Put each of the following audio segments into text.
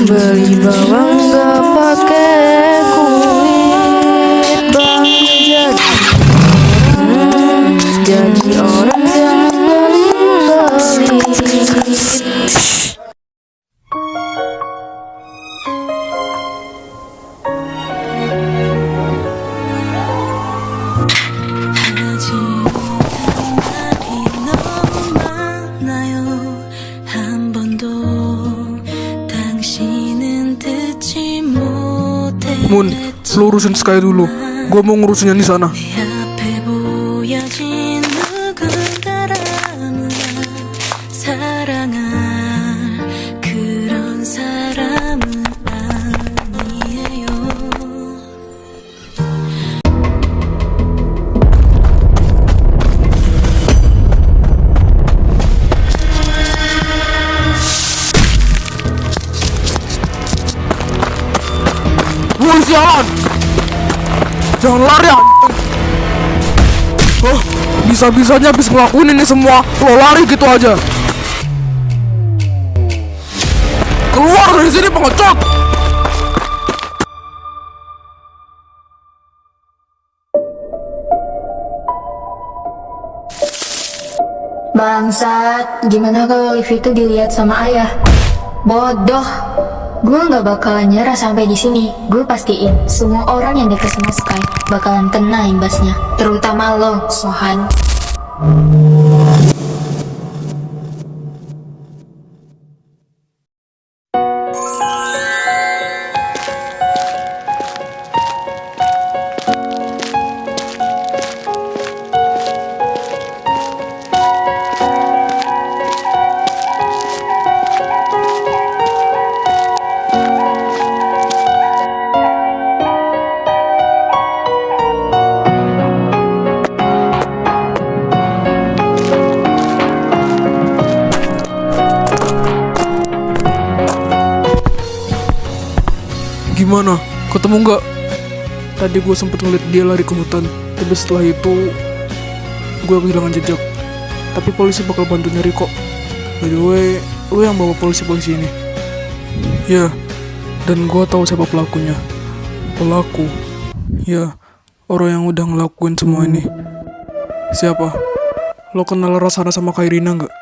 Beli bawang gak pakai kunyit bang, jadi orang jangan pelit. Mun, lo urusin Sky dulu. Gua mau ngurusin yang di sana. Woi sialan! Jangan lari anjing! Oh, bisa-bisanya habis ngelakuin ini semua, lo lari gitu aja. Keluar dari sini pengecut! Bangsat, gimana kalau lift itu dilihat sama ayah? Bodoh, gue nggak bakalan nyerah sampai di sini. Gue pastiin semua orang yang dekat sama Sky bakalan kena imbasnya, terutama lo, Sohan. Gimana? Ketemu nggak? Tadi gue sempet ngeliat dia lari ke hutan, tapi setelah itu gue kehilangan jejak. Tapi polisi bakal bantu nyari kok. By the way, lu yang bawa polisi ini? Ya, dan gue tahu siapa pelakunya. Pelaku? Ya, orang yang udah ngelakuin semua ini. Siapa? Lo kenal Rasana sama Kairina nggak?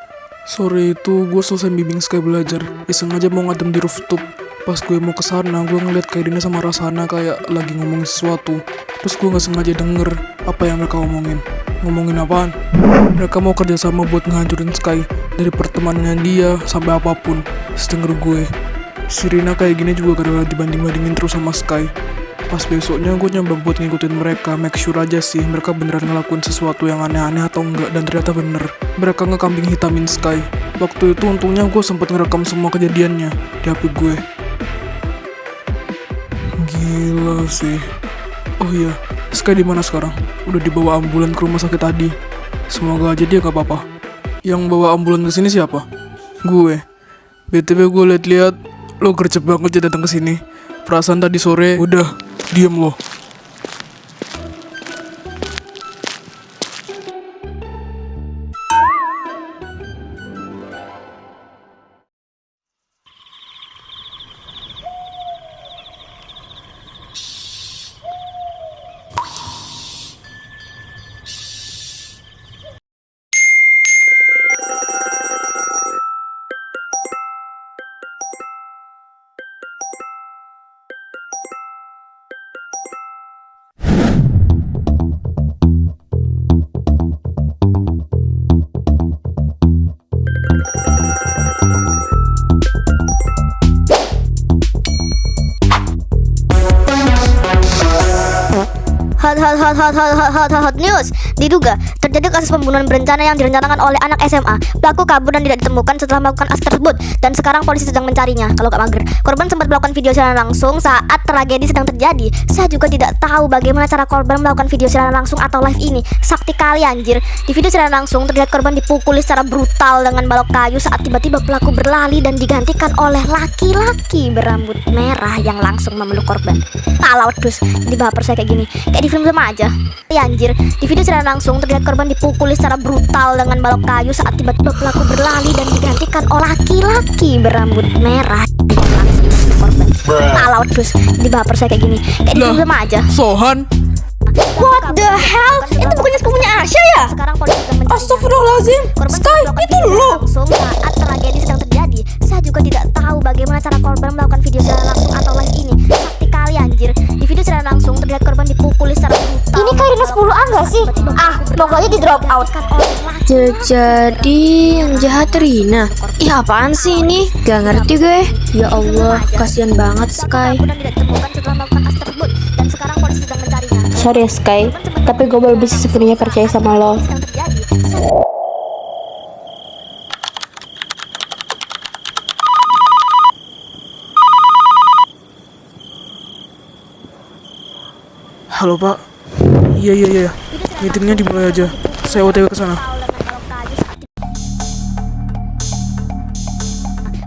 Sore itu gue selesai bimbing Sky belajar, iseng aja mau ngadem di rooftop. Pas gue mau kesana, gue ngeliat Kairina sama Rasana kayak lagi ngomongin sesuatu. Terus gue gak sengaja denger apa yang mereka omongin. Ngomongin apaan? Mereka mau kerjasama buat ngehancurin Sky, dari pertemanannya dia sampai apapun. Sedenger gue, si Rina kayak gini juga gara-gara dibanding-bandingin terus sama Sky. Pas besoknya gue nyoba buat ngikutin mereka, make sure aja sih mereka beneran ngelakuin sesuatu yang aneh-aneh atau enggak, dan ternyata bener. Mereka ngekambing hitamin Sky. Waktu itu untungnya gue sempet ngerekam semua kejadiannya di HP gue. Gila sih. Oh iya, Sky di mana sekarang? Udah dibawa ambulan ke rumah sakit tadi. Semoga aja dia gak apa-apa. Yang bawa ambulan ke sini siapa? Gue. BTW gue liat-liat lo gercep banget ya datang ke sini. Perasaan tadi sore udah diem lo. Hot news. Diduga terjadi kasus pembunuhan berencana yang direncanakan oleh anak SMA. Pelaku kabur dan tidak ditemukan setelah melakukan aksi tersebut, dan sekarang polisi sedang mencarinya. Kalau gak mager, korban sempat melakukan video siaran langsung saat tragedi sedang terjadi. Saya juga tidak tahu bagaimana cara korban melakukan video siaran langsung atau live ini. Sakti kali anjir. Di video siaran langsung terlihat korban dipukuli secara brutal dengan balok kayu saat tiba-tiba pelaku berlari dan digantikan oleh laki-laki berambut merah yang langsung memeluk korban. Alah wedus, jadi baper saya kayak gini. Kayak di film-film aja. Ya anjir, di video siaran secara langsung terlihat korban dipukuli secara brutal dengan balok kayu saat tiba-tiba pelaku berlari dan digantikan oleh laki-laki berambut merah. Langsung korban. Alah, terus jadi baper saya kayak gini. Kayak di film aja. Sohan. What the hell? Itu bukannya sepupunya Asya ya? Sekarang polisi sedang mencari. Astagfirullahaladzim. Sky, itu lo. Langsung saat tragedi sedang terjadi. Saya juga tidak tahu bagaimana cara korban melakukan video secara langsung atau live ini. Sakti kali anjir. Di video secara langsung terlihat korban dipukuli secara brutal. Ini kayak Rina 10-an gak sih? Pokoknya di drop out. Jadi yang jahat Rina. Ih, apaan sih ini? Gak ngerti gue. Ya Allah, kasihan banget Sky. Dan tidak ditemukan setelah melakukan aksi tersebut. Dan sekarang polisi sedang mencarinya. Sorry ya Sky, tapi gue baru bisa sepenuhnya percaya sama lo. Sedang terjadi. Halo Pak. Iya. Meetingnya dimulai aja. Saya OTW ke sana.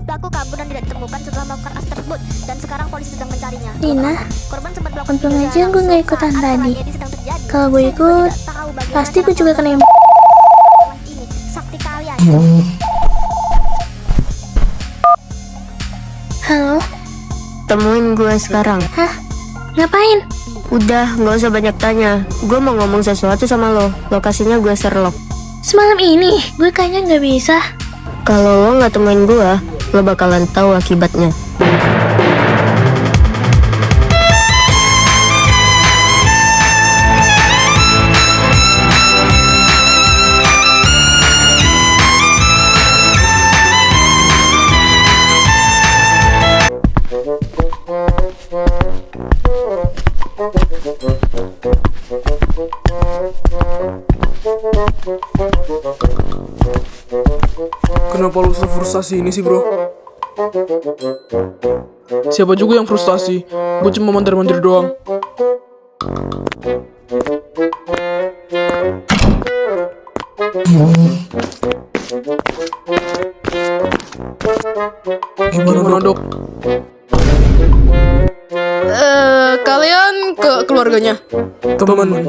Pelaku kabur dan tidak ditemukan setelah melakukan aksi tersebut. Dan sekarang polisi sedang mencarinya. Rina, Korban sempat melakukan untung video aja secara gue nggak langsung ikutan saat tadi. tragedi sedang terjadi. Kalau gue Saya ikut, tidak tahu bagaimana pasti cara gue juga kena yang ini. Sakti kalian. Halo, Temuin gue sekarang. ngapain? Udah, gak usah banyak tanya. Gue mau ngomong sesuatu sama lo. Lokasinya gue Sherlock. Semalam ini, gue kayaknya nggak bisa. Kalau lo nggak temuin gue, lo bakalan tahu akibatnya. Kenapa lu frustasi ini sih bro? Siapa juga yang frustasi? Gue cuma mandir-mandir doang. Gimana dok? Kalian ke keluarganya? Temen.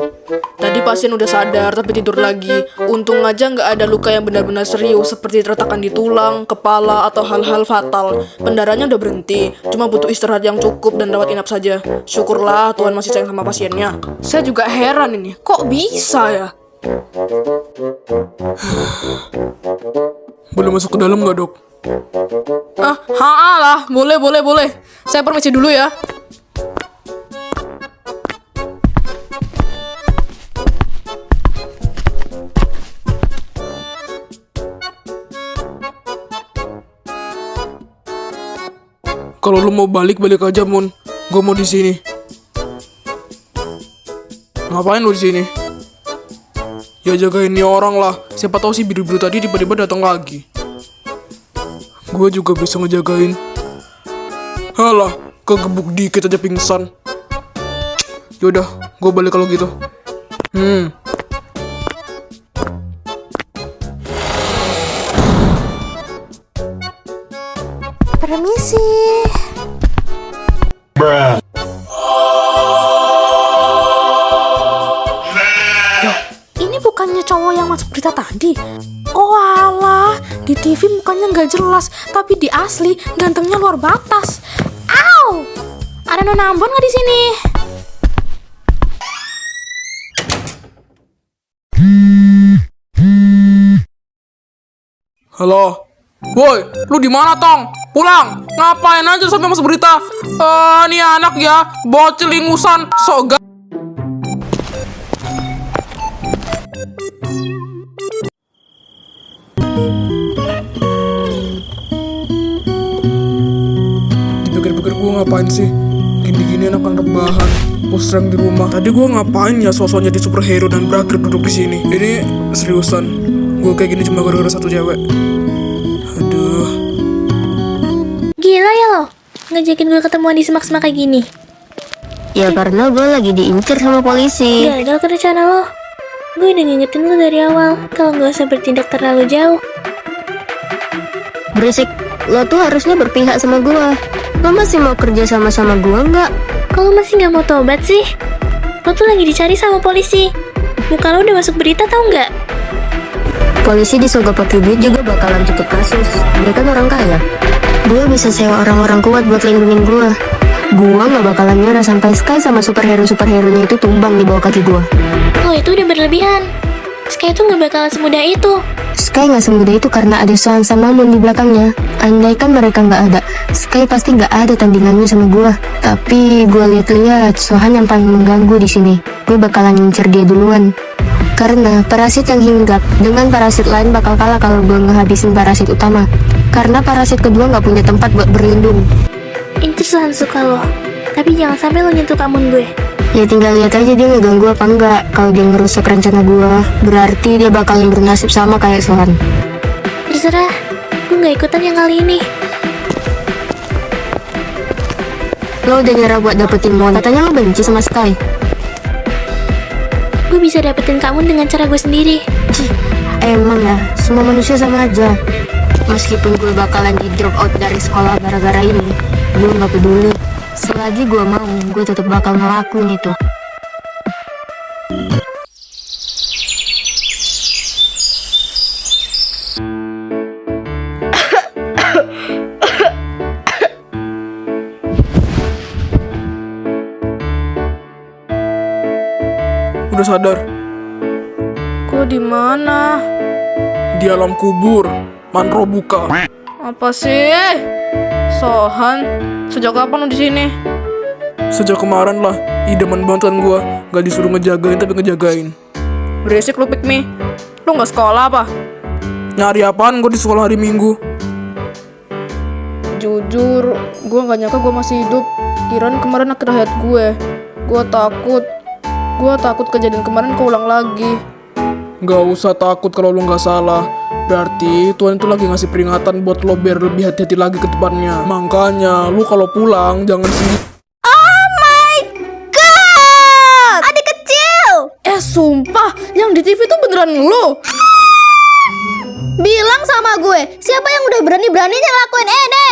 Tadi pasien udah sadar tapi tidur lagi. Untung aja nggak ada luka yang benar-benar serius seperti retakan di tulang, kepala, atau hal-hal fatal. Pendarahannya udah berhenti, cuma butuh istirahat yang cukup dan rawat inap saja. Syukurlah Tuhan masih sayang sama pasiennya. Saya juga heran ini, kok bisa ya? Boleh masuk ke dalam nggak dok? Lah, boleh. Saya permisi dulu ya. Kalau lu mau balik aja Mon. Gue mau di sini. Ngapain lu di sini? Ya jagain nih orang lah. Siapa tahu si biru-biru tadi tiba-tiba datang lagi. Gue juga bisa ngejagain. Halah, kegebuk dikit aja pingsan. Yaudah, gue balik kalau gitu. Permisi. Ini bukannya cowok yang masuk berita tadi? Oh alah, di TV mukanya nggak jelas, tapi di asli gantengnya luar batas. Au! Ada Nona Ambon nggak di sini? Halo? Woi, lu di mana Tong? Pulang! Ngapain aja sampai masuk berita? Nih anak ya, bocil ingusan, sok Dipikir-pikir gue ngapain sih? Gini-gini anak rebahan, posterang di rumah. Tadi gue ngapain ya sosoknya di superhero dan berakhir duduk di sini? Ini seriusan, gue kayak gini cuma gara-gara satu cewek. Aduh. Gila ya lo, ngajakin gue ketemuan di semak-semak kayak gini. Ya karena gue lagi diincar sama polisi. Gagal ke rencana lo. Gue udah ngingetin lo dari awal, kalau gak usah bertindak terlalu jauh. Berisik, lo tuh harusnya berpihak sama gue. Lo masih mau kerja sama gue nggak? Kalau masih gak mau tobat sih, lo tuh lagi dicari sama polisi. Muka lo udah masuk berita tau nggak? Polisi disogok pakai duit juga bakalan tutup kasus. Dia kan orang kaya. Gue bisa sewa orang-orang kuat buat lindungin gue. Gue gak bakalan nyerah sampai Sky sama superhero-superheronya itu tumbang di bawah kaki gue. Oh itu udah berlebihan. Sky itu nggak bakalan semudah itu. Sky gak semudah itu karena ada Sohan sama Moon di belakangnya. Andaikan mereka gak ada, Sky pasti gak ada tandingannya sama gue. Tapi gue lihat-lihat Sohan yang paling mengganggu di sini. Gue bakalan ngincer dia duluan. Karena parasit yang hinggap dengan parasit lain bakal kalah kalau gue ngehabisin parasit utama. Karena parasit kedua gak punya tempat buat berlindung. Incer Sohan suka lo. Tapi jangan sampai lo nyentuh kamun gue. Ya tinggal lihat aja dia ngeganggu apa enggak. Kalau dia ngerusak rencana gue, berarti dia bakalan bernasib sama kayak Sohan. Terserah. Gue nggak ikutan yang kali ini. Lo udah nyerah buat dapetin Moon. Katanya lo benci sama Sky. Gue bisa dapetin kamu dengan cara gue sendiri. Cih, emang ya, semua manusia sama aja. Meskipun gue bakalan di drop out dari sekolah gara-gara ini, gue gak peduli. Selagi gue mau, gue tetap bakal ngelakuin itu. Udah sadar? Gue di mana? Di alam kubur. Manro buka. Apa sih? Sohan, sejak kapan lo di sini? Sejak kemarin lah, idaman bantuan gua. Gak disuruh ngejagain tapi ngejagain. Berisik lu pick me. Lu nggak sekolah apa? Nyari apaan gua di sekolah hari Minggu? Jujur, gue nggak nyangka gue masih hidup. Kirain kemarin akhir hayat gue. Gue takut kejadian kemarin keulang lagi. Gak usah takut kalau lu gak salah. Berarti Tuhan itu lagi ngasih peringatan buat lo biar lebih hati-hati lagi ke depannya. Makanya lu kalau pulang jangan sendiri. Adik kecil. Sumpah, yang di TV tuh beneran lu. Bilang sama gue, siapa yang udah berani-beraninya ngelakuin ini?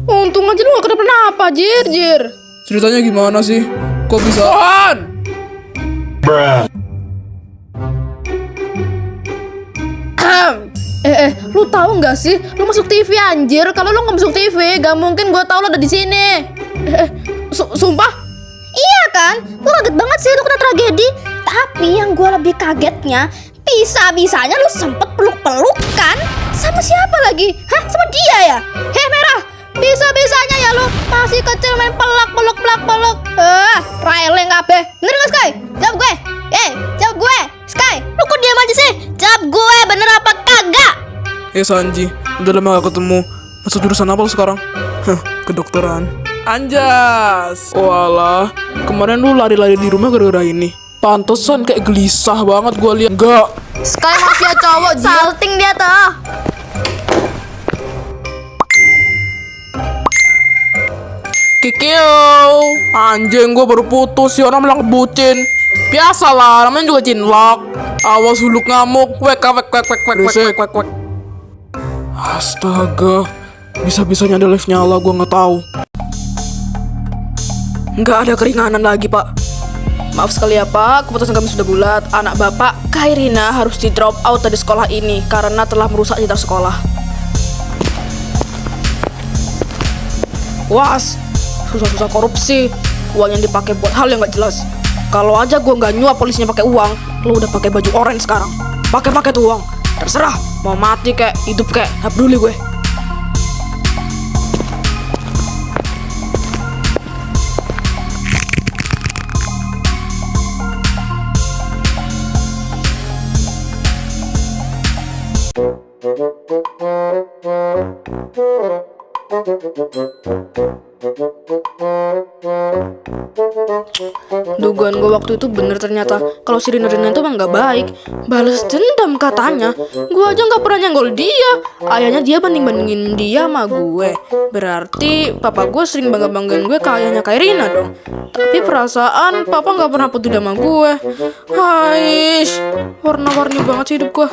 Untung aja lu gak kenapa-napa, Jir. Ceritanya gimana sih? Kok bisa? Sohan! Lu tahu nggak sih? Lu masuk TV anjir. Kalau lu nggak masuk TV, gak mungkin gue tahu lu ada di sini. Sumpah? Iya kan? Gue kaget banget sih lu kena tragedi. Tapi yang gue lebih kagetnya, bisa-bisanya lu sempet peluk-pelukan sama siapa lagi? Hah? Sama dia ya? Heh Merah, bisa-bisanya ya lu masih kecil main peluk. Raeleng kabeh. Bener gak Sky? Jawab gue. Jawab gue. Sky, lu kok diam aja sih? Jawab gue, bener apa kagak? Sanji, udah lama gak ketemu. Masuk jurusan apa lu sekarang? Kedokteran. Anjas. Walah, kemarin lu lari-lari di rumah gara-gara ini. Pantesan kayak gelisah banget gua liat. Enggak. Sky mafia cowok, Jir. Salting dia tuh. Kikio. Anjing, gua baru putus. Si orang bilang bucin. Biasalah, namanya juga cinlok. Awas huluk ngamuk. Wek. Astaga. Bisa-bisanya ada live nyala, gua nggak tahu. Nggak ada keringanan lagi, Pak. Maaf sekali ya, Pak. Keputusan kami sudah bulat. Anak Bapak, Kairina, harus di drop out dari sekolah ini karena telah merusak citra sekolah. Was, susah-susah korupsi. Uang yang dipakai buat hal yang nggak jelas. Kalau aja gue nggak nyuap polisinya pakai uang, lo udah pakai baju orange sekarang. Pakai tuh uang. Terserah, mau mati kayak hidup kayak, nggak peduli gue. Dugaan gue waktu itu bener ternyata. Kalau si Rina itu emang gak baik. Balas dendam katanya. Gue aja gak pernah nyenggol dia. Ayahnya dia banding-bandingin dia sama gue. Berarti papa gue sering bangga-banggain gue ke ayahnya kayak Rina dong. Tapi perasaan papa gak pernah peduli sama gue. Haish, warna-warni banget sih hidup gue.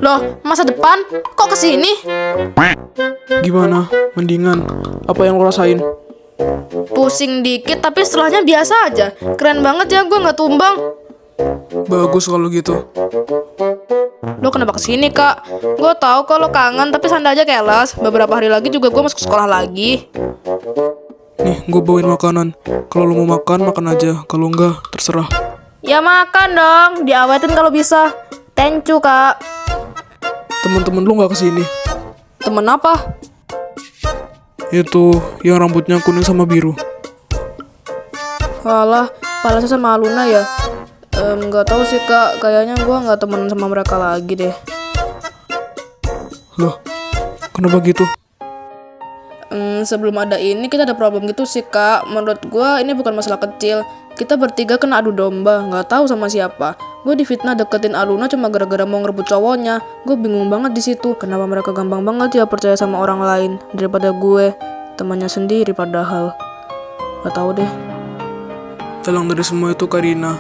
Loh, masa depan kok kesini? Gimana? Mendingan? Apa yang lo rasain? Pusing dikit tapi setelahnya biasa aja. Keren banget ya gue nggak tumbang. Bagus kalau gitu. Lo kenapa kesini kak? Gue tahu kalau kangen tapi santai aja keles. Beberapa hari lagi juga gue masuk sekolah lagi. Nih, gue bawain makanan. Kalau lo mau makan, makan aja. Kalau enggak, terserah. Ya makan dong, diawetin kalau bisa. Thank you kak. Temen-temen lu nggak kesini? Temen apa? Itu yang rambutnya kuning sama biru. Walah, Palasa sama Luna ya? Nggak tahu sih kak, kayaknya gue nggak temen sama mereka lagi deh. Loh, kenapa gitu? Sebelum ada ini kita ada problem gitu sih kak. Menurut gue ini bukan masalah kecil. Kita bertiga kena adu domba, nggak tahu sama siapa. Gue difitnah deketin Aluna cuma gara-gara mau ngerebut cowoknya. Gue bingung banget di situ. Kenapa mereka gampang banget ya percaya sama orang lain daripada gue, temannya sendiri padahal. Gak tahu deh. Telang dari semua itu Karina.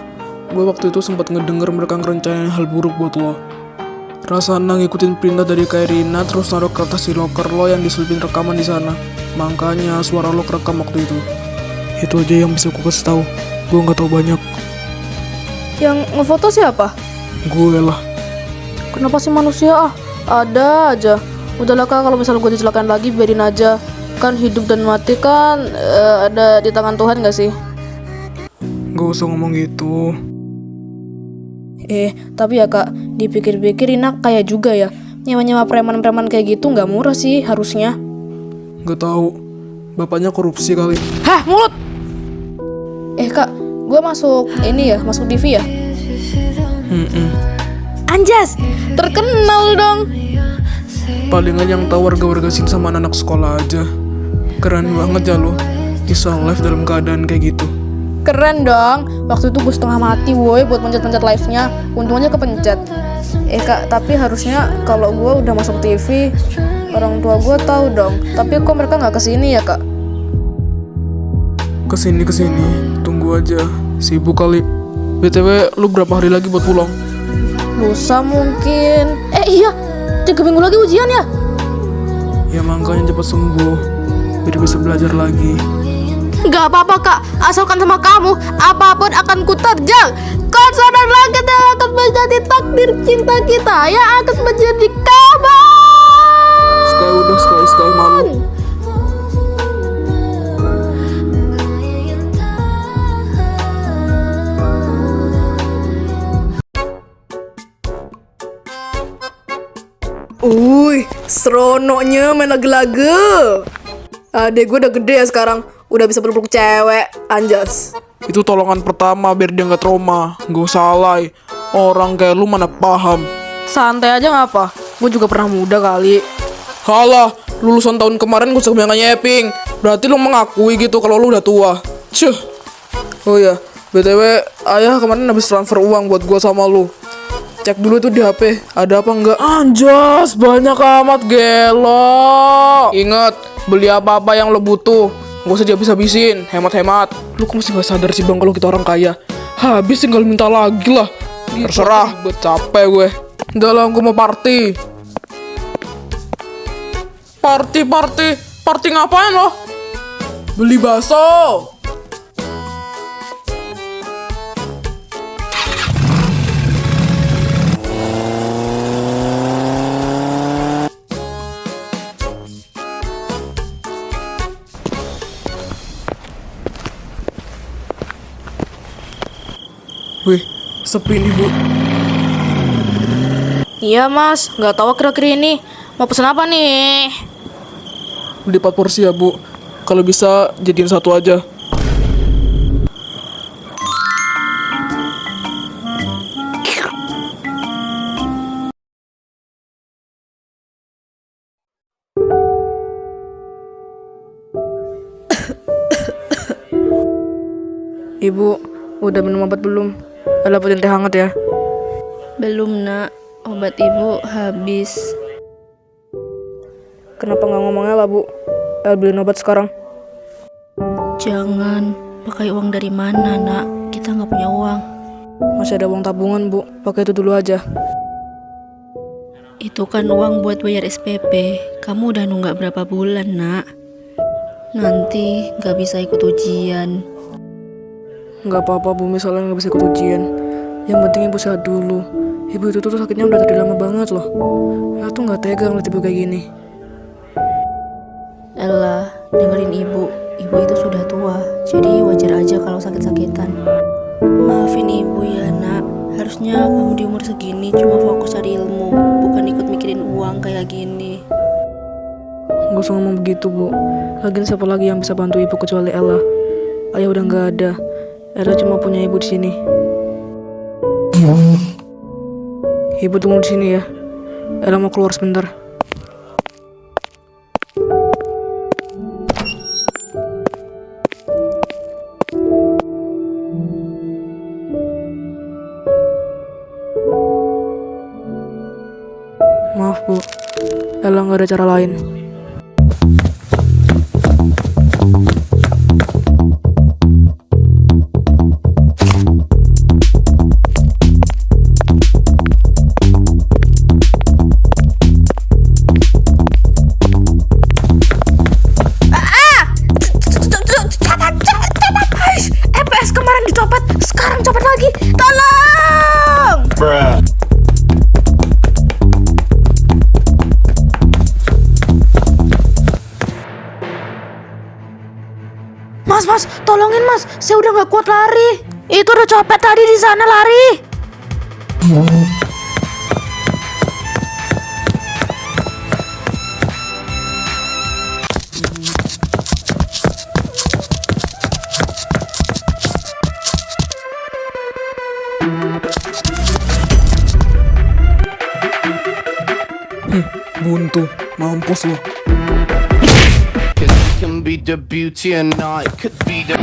Gue waktu itu sempat ngedenger mereka ngerencanain hal buruk buat lo. Rasanya ngikutin perintah dari Karina terus naruh kertas di locker lo yang diselipin rekaman di sana. Makanya suara lo kerekam waktu itu. Itu aja yang bisa gue kasih tahu. Gue nggak tahu banyak. Yang ngefoto siapa? Gue lah. Kenapa sih manusia ada aja. Udahlah kak, kalau misalnya gue dicelakaan lagi biarin aja. Kan hidup dan mati kan ada di tangan Tuhan gak sih? Gak usah ngomong gitu. Tapi ya kak, dipikir-pikir Rina kaya juga ya. Nyewa-nyewa preman-preman kayak gitu gak murah sih harusnya. Gak tahu. Bapaknya korupsi kali. Hah, mulut! Kak, gue masuk ini ya, masuk TV ya? Anjas, terkenal dong. Palingan yang tahu warga-warga sini sama anak sekolah aja. Keren banget ya lo. Bisa live dalam keadaan kayak gitu. Keren dong. Waktu itu gue setengah mati woi buat pencet-pencet live-nya. Untungnya kepencet. Kak, tapi harusnya kalau gue udah masuk TV, orang tua gue tahu dong. Tapi kok mereka nggak kesini ya kak? Kesini. Tunggu aja. Sibuk kali. BTW, lu berapa hari lagi buat pulang? Lusa mungkin. Iya, 3 minggu lagi ujian ya? Ya makanya cepat sembuh. Biar bisa belajar lagi. Gak apa-apa kak, asalkan sama kamu, apapun akan kuterjang. Kau sadar langit yang akan menjadi takdir cinta kita, yang akan menjadi kabar. Sekali malu. Seronoknya main lagu-lagu. Adek gue udah gede ya sekarang, udah bisa peluk cewek, anjas. Itu tolongan pertama biar dia nggak trauma. Gak usah alay. Orang kayak lu mana paham. Santai aja ngapa? Gue juga pernah muda kali. Halah, lulusan tahun kemarin gue suka nyeping. Berarti lu mengakui gitu kalau lu udah tua. Cuh. Oh iya, BTW ayah kemarin habis transfer uang buat gue sama lu. Cek dulu tuh di HP, ada apa enggak? Anjas, banyak amat gelo. Ingat, beli apa-apa yang lo butuh. Gak usah dihabis-habisin, hemat-hemat. Lu kok masih gak sadar sih bang kalau kita orang kaya? Habis tinggal minta lagi lah. Terserah, buat capek gue. Udah lah, gue mau party. Party ngapain lo? Beli bakso. Wih, sepi nih bu. Iya mas, nggak tahu akhir-akhir ini mau pesen apa nih? Beli 4 porsi ya bu. Kalau bisa jadiin 1 aja. Ibu, udah minum obat belum? Ada dapetin teh hangat ya? Belum nak, obat ibu habis. Kenapa nggak ngomongnya lah bu? El beliin obat sekarang. Jangan, pakai uang dari mana nak? Kita nggak punya uang. Masih ada uang tabungan bu, pakai itu dulu aja. Itu kan uang buat bayar SPP. Kamu udah nunggak berapa bulan nak? Nanti gak bisa ikut ujian. Nggak apa-apa Bu, misalnya nggak bisa ikut ujian. Yang penting ibu sehat dulu. Ibu itu tuh sakitnya udah dari lama banget loh. Aku tuh nggak tega ngeliat ibu kayak gini. Ella, dengerin ibu. Ibu itu sudah tua, jadi wajar aja kalau sakit-sakitan. Maafin ibu ya nak. Harusnya kamu di umur segini cuma fokus cari ilmu, bukan ikut mikirin uang kayak gini. Nggak usah ngomong begitu Bu. Lagian siapa lagi yang bisa bantu ibu kecuali Ella. Ayah udah nggak ada. Ella cuma punya ibu di sini. Ibu tunggu di sini ya. Ella mau keluar sebentar. Maaf Bu, Ella nggak ada cara lain. EPS kemarin dicopet, sekarang copet lagi. Tolong! Mas, tolongin mas, saya udah nggak kuat lari. Itu udah copet tadi di sana lari. Buntu, mampus lo. Can be the beauty and I could be the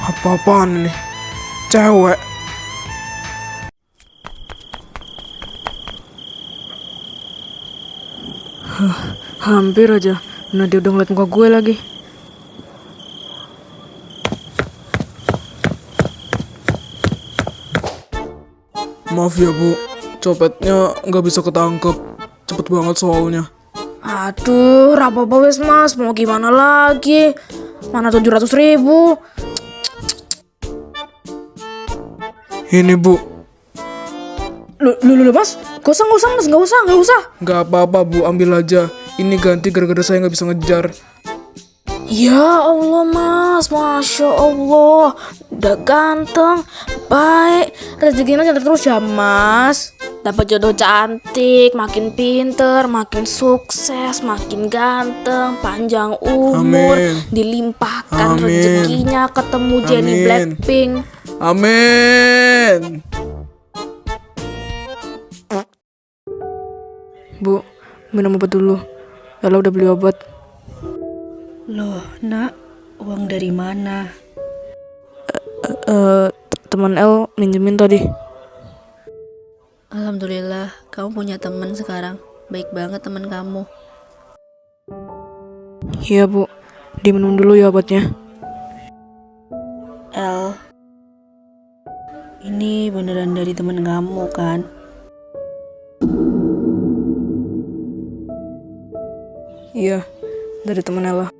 Apa-apaan ini? Cewek. Hampir aja. Nah dia udah ngeliat muka gue lagi. Maaf ya Bu, copetnya nggak bisa ketangkep. Cepet banget soalnya. Aduh, apa-apa wes mas, mau gimana lagi? Mana 700.000? Ini Bu, Lu mas, gak usah mas, gak usah. nggak apa-apa Bu, ambil aja. Ini ganti gara-gara saya nggak bisa ngejar. Ya Allah mas, Masya Allah. Udah ganteng, baik. Rezekinya jangan terus ya mas. Dapat jodoh cantik, makin pinter, makin sukses, makin ganteng, panjang umur, Amin. dilimpahkan Amin. rezekinya, ketemu Jennie Amin. Blackpink. Amin. Bu, minum obat dulu. Ella udah beli obat. Loh, nak, uang dari mana? Teman El minjemin tadi. Alhamdulillah, kamu punya teman sekarang. Baik banget teman kamu. Iya bu, diminum dulu ya obatnya. El, ini beneran dari teman kamu kan? Iya, dari teman Ella.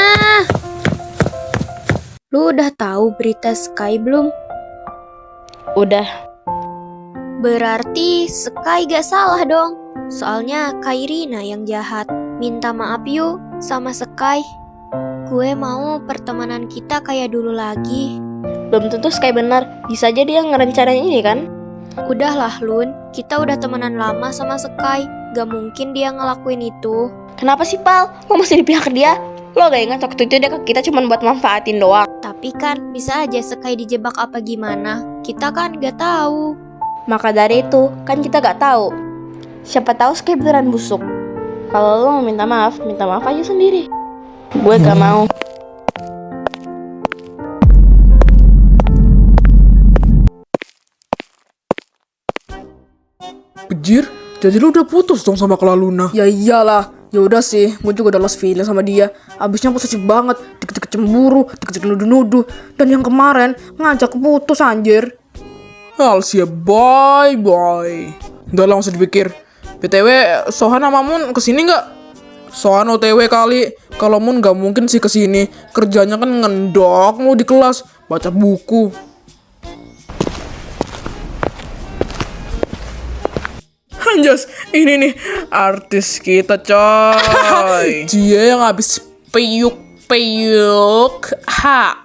sana. Lu udah tahu berita Sky belum? Udah. Berarti Sky gak salah dong. Soalnya Kairina yang jahat. Minta maaf yuk sama Sky. Gue mau pertemanan kita kayak dulu lagi. Belum tentu Sky benar. Bisa aja dia ngerencanain ini kan? Udahlah Lun, kita udah temenan lama sama Sky. Gak mungkin dia ngelakuin itu. Kenapa sih Pal? Lo masih di pihak dia? Lo gak ingat waktu itu dia ke kita cuma buat manfaatin doang. Tapi kan bisa aja Sky dijebak apa gimana. Kita kan gak tahu. Maka dari itu kan kita gak tahu. Siapa tahu Sky beneran busuk. Kalau lo mau minta maaf aja sendiri. Gue gak mau. Pejir, jadi lu udah putus dong sama Kala Luna. Ya iyalah, ya udah sih, gue juga udah lost feeling sama dia. Abisnya posesif banget, dikit-dikit cemburu, dikit-dikit nuduh-nuduh, dan yang kemarin ngajak putus anjir. Alsia, bye. Udah lah, langsung dipikir. BTW, Sohan sama Mun kesini nggak? Sohan OTW kali. Kalau Mun nggak mungkin sih kesini. Kerjanya kan ngendok lu di kelas, baca buku. Anjas, ini nih artis kita coy. Dia yang habis peyuk.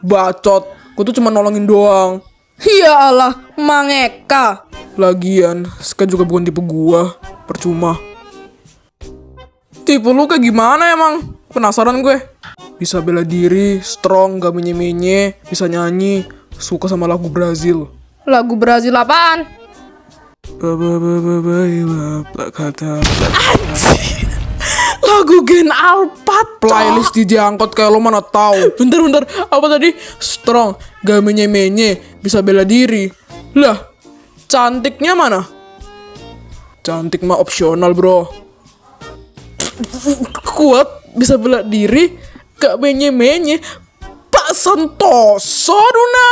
Bacot. Gue tuh cuma nolongin doang. Ya Allah, Mang Eka. Lagian, Sky juga bukan tipe gua. Percuma. Tipe lu kayak gimana emang? Penasaran gue. Bisa bela diri, strong, gak menye-menye, bisa nyanyi, suka sama lagu Brazil. Lagu Brazil apaan? Lagu Gen Alpat. Playlist DJ angkot kayak lo mana tahu. Bentar, apa tadi? Strong, gak menye-menye, bisa bela diri. Lah, cantiknya mana? Cantik mah opsional bro. Kuat, bisa bela diri, gak menye-menye. Pak Santoso Duna.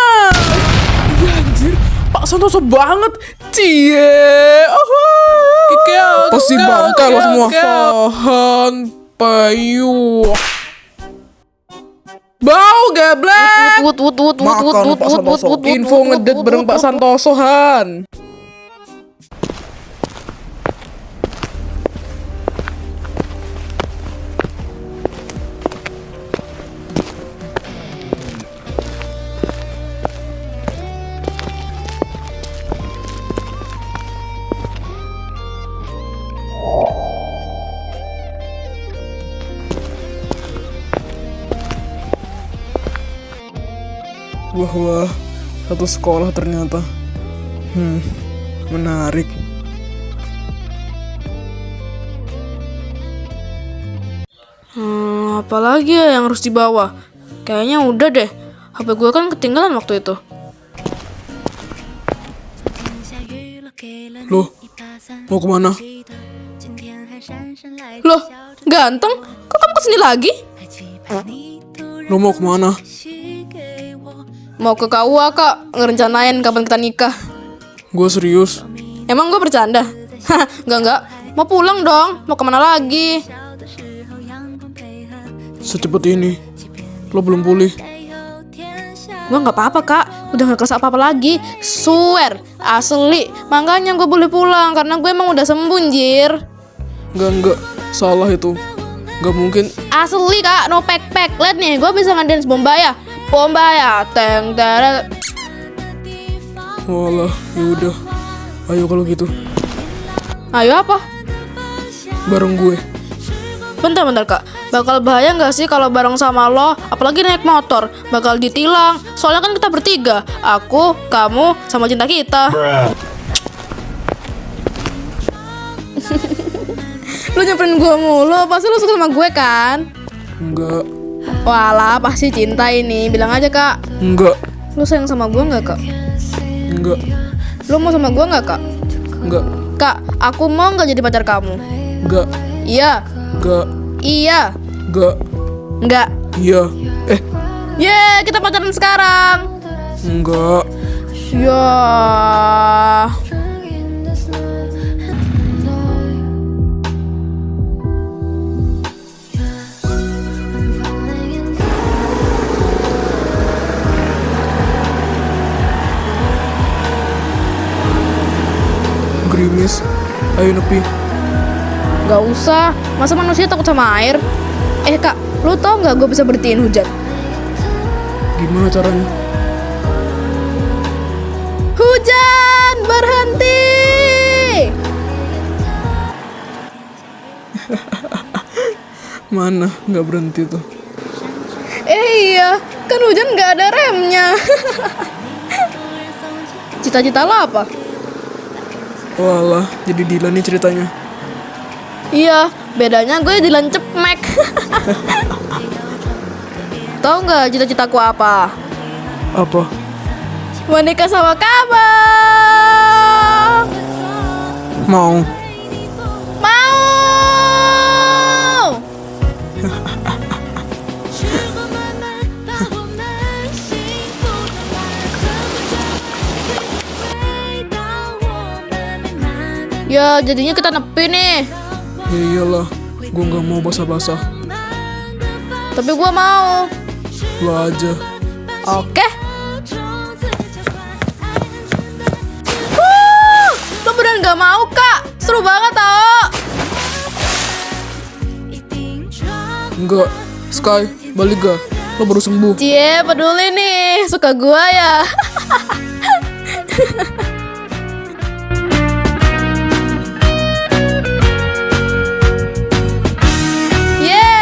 Ya anjir, Pak Santoso banget. Cie. Pasti bangka lo semua. Sohan Payu. Bau gablek. Makan Pak Santoso. Info ngedet bareng Pak Santoso Han. Wah, satu sekolah ternyata. Menarik. Apalagi ya yang harus dibawa? Kayaknya udah deh. HP gue kan ketinggalan waktu itu. Loh, mau kemana? Loh, ganteng? Kok kamu kesini lagi? Lo mau kemana? Mau ke KUA kak, ngerencanain kapan kita nikah. Gue serius. Emang gue bercanda? Hah, enggak. Mau pulang dong, mau kemana lagi? Secepat ini. Lo belum pulih. Gue gak apa-apa kak, udah gak kerasa apa-apa lagi. Swear, asli. Makanya gue boleh pulang, karena gue emang udah sembuh anjir. Enggak. Salah itu. Gak mungkin. Asli kak, no pack. Lihat nih, gue bisa ngedance Bombaya. Teng teret. Walah, yaudah. Ayo kalau gitu. Ayo apa? Bareng gue. Bentar kak, bakal bahaya gak sih kalau bareng sama lo? Apalagi naik motor, bakal ditilang. Soalnya kan kita bertiga, aku, kamu, sama cinta kita. Lu nyamperin gue mulu, pasti lu suka sama gue kan? Enggak. Walah, pasti cinta ini. Bilang aja kak. Enggak. Lu sayang sama gue gak kak? Enggak. Lu mau sama gue gak kak? Enggak. Kak, aku mau gak jadi pacar kamu? Enggak. Iya. Enggak. Iya. Enggak. Enggak. Iya. Yeay, kita pacaran sekarang. Enggak. Ya. Miss. Ayo nepi. Gak usah, masa manusia takut sama air? Kak, lu tau gak gue bisa berhentiin hujan? Gimana caranya? Hujan, berhenti! Mana? Nggak berhenti tuh. Iya, kan hujan gak ada remnya. Cita-cita lo apa? Walah, jadi Dilan nih ceritanya. Iya, bedanya gue Dilan Cepmek. Tahu nggak cita-citaku apa? Apa? Menikah sama kamu. Mau? Mau. Ya, jadinya kita nepi nih. Ya iyalah, gue nggak mau basah-basah. Tapi gue mau. Lo aja. Oke. Lo beneran gak mau, Kak? Seru banget tau. Enggak. Sky, balik gak? Lo baru sembuh. Cie, peduli nih. Suka gue ya. Yeay!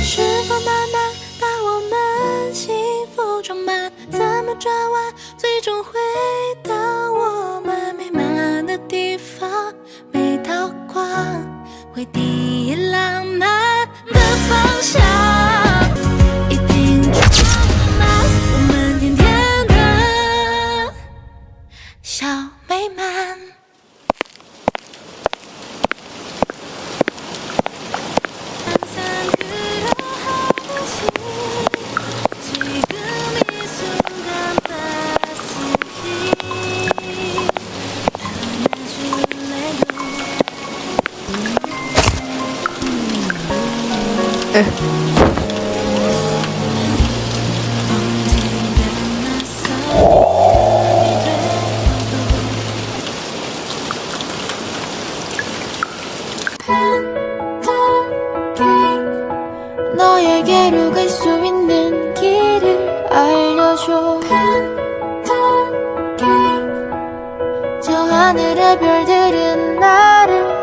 时光慢慢把我们幸福装满，怎么转弯，最终回到我们美满的地方。没道光，回第一浪漫的方向，一定装满我们甜甜的小美满。 항상 그러하듯이 지금 이 순간 따스히 안아줄래요? 너에게로 갈 수 있는 길을 알려줘. 저 하늘의 별들은 나를